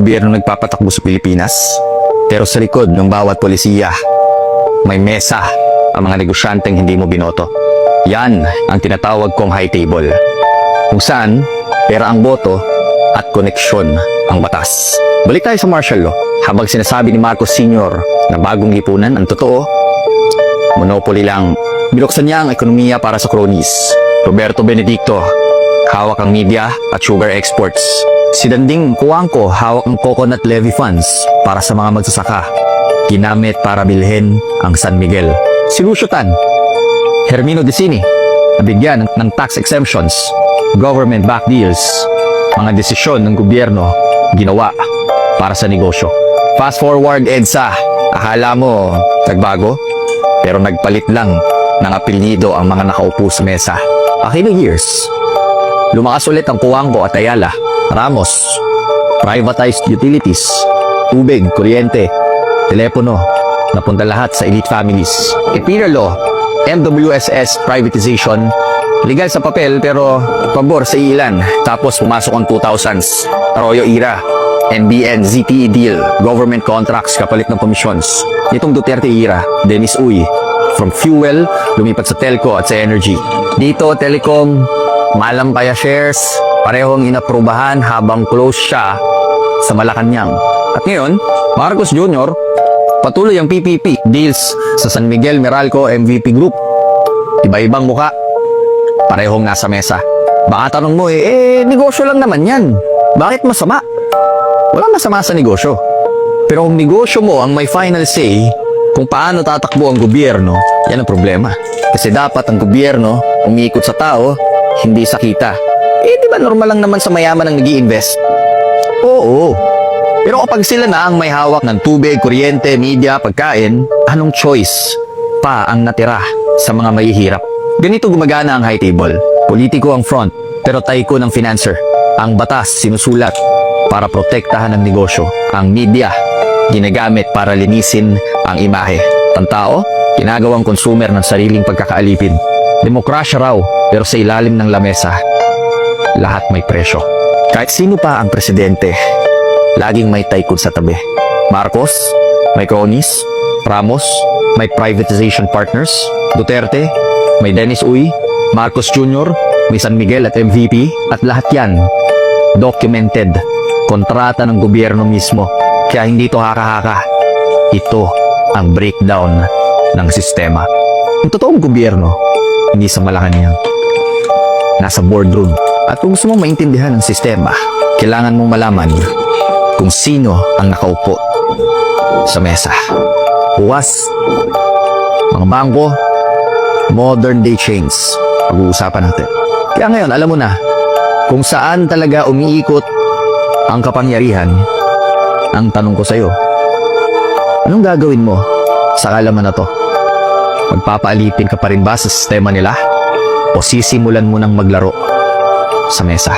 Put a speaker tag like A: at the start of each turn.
A: Gobyerno nagpapatakbo sa Pilipinas, pero sa likod ng bawat polisiya, may mesa ang mga negosyanteng hindi mo binoto. Yan ang tinatawag kong high table, kung saan pera ang boto at koneksyon ang batas. Balik tayo sa martial law. Habang sinasabi ni Marcos Sr. na bagong lipunan ang totoo, monopoly lang. Binuksan niya ang ekonomiya para sa cronies. Roberto Benedicto, hawak ang media at sugar exports. Si Danding Cuangco, hawak ang coconut levy funds para sa mga magsasaka. Ginamit para bilhin ang San Miguel. Si Lucio Tan, Hermino Decini, nabigyan ng tax exemptions, government back deals. Mga desisyon ng gobyerno ginawa para sa negosyo. Fast forward EDSA, akala mo nagbago, pero nagpalit lang ng apelyido ang mga nakaupo sa mesa. Aquino years, lumakas ulit ang Cuangco at Ayala, Ramos, privatized utilities, tubig, kuryente, telepono, napunta lahat sa elite families. Peter Law, MWSS privatization, legal sa papel pero pabor sa ilan. Tapos pumasok ang 2000s, Arroyo era, NBN, ZTE deal, government contracts kapalit ng komisyons. Nitong Duterte era, Dennis Uy, from fuel, lumipat sa telco at sa energy. Dito, telecom, Malampaya shares, parehong inaprubahan habang close siya sa Malacanang. At ngayon, Marcos Jr., patuloy ang PPP deals sa San Miguel, Meralco, MVP Group. Iba-ibang muka, parehong nasa mesa. Baka tanong mo negosyo lang naman yan. Bakit masama? Wala masama sa negosyo. Pero kung negosyo mo ang may final say kung paano tatakbo ang gobyerno, yan ang problema. Kasi dapat ang gobyerno umiikot sa tao, hindi sa kita. Di ba normal lang naman sa mayaman ang nag-i-invest? Oo. Pero kapag sila na ang may hawak ng tubig, kuryente, media, pagkain, anong choice pa ang natira sa mga mahihirap? Ganito gumagana ang high table. Politiko ang front, pero tycoon ang financer. Ang batas sinusulat para protektahan ang negosyo. Ang media, ginagamit para linisin ang imahe. Ang tao, ginagawang consumer ng sariling pagkakaalipin. Demokrasya raw, pero sa ilalim ng lamesa, lahat may presyo. Kahit sino pa ang presidente, laging may tycoon sa tabi. Marcos, may cronies. Ramos, may privatization partners. Duterte, may Dennis Uy. Marcos Jr., may San Miguel at MVP. At lahat yan, documented. Kontrata ng gobyerno mismo. Kaya hindi ito haka-haka. Ito ang breakdown ng sistema. Ang totoong gobyerno, hindi sa Malacanang, nasa boardroom. At kung gusto mong maintindihan ang sistema, kailangan mong malaman kung sino ang nakaupo sa mesa. Huwas, mga bangko, modern day chains. Pag-uusapan natin. Kaya ngayon, alam mo na kung saan talaga umiikot ang kapangyarihan. Ang tanong ko sa'yo, anong gagawin mo sa kalaman na to? Magpapaalipin ka pa rin ba sa sistema nila? O sisimulan mo nang maglaro sa mesa?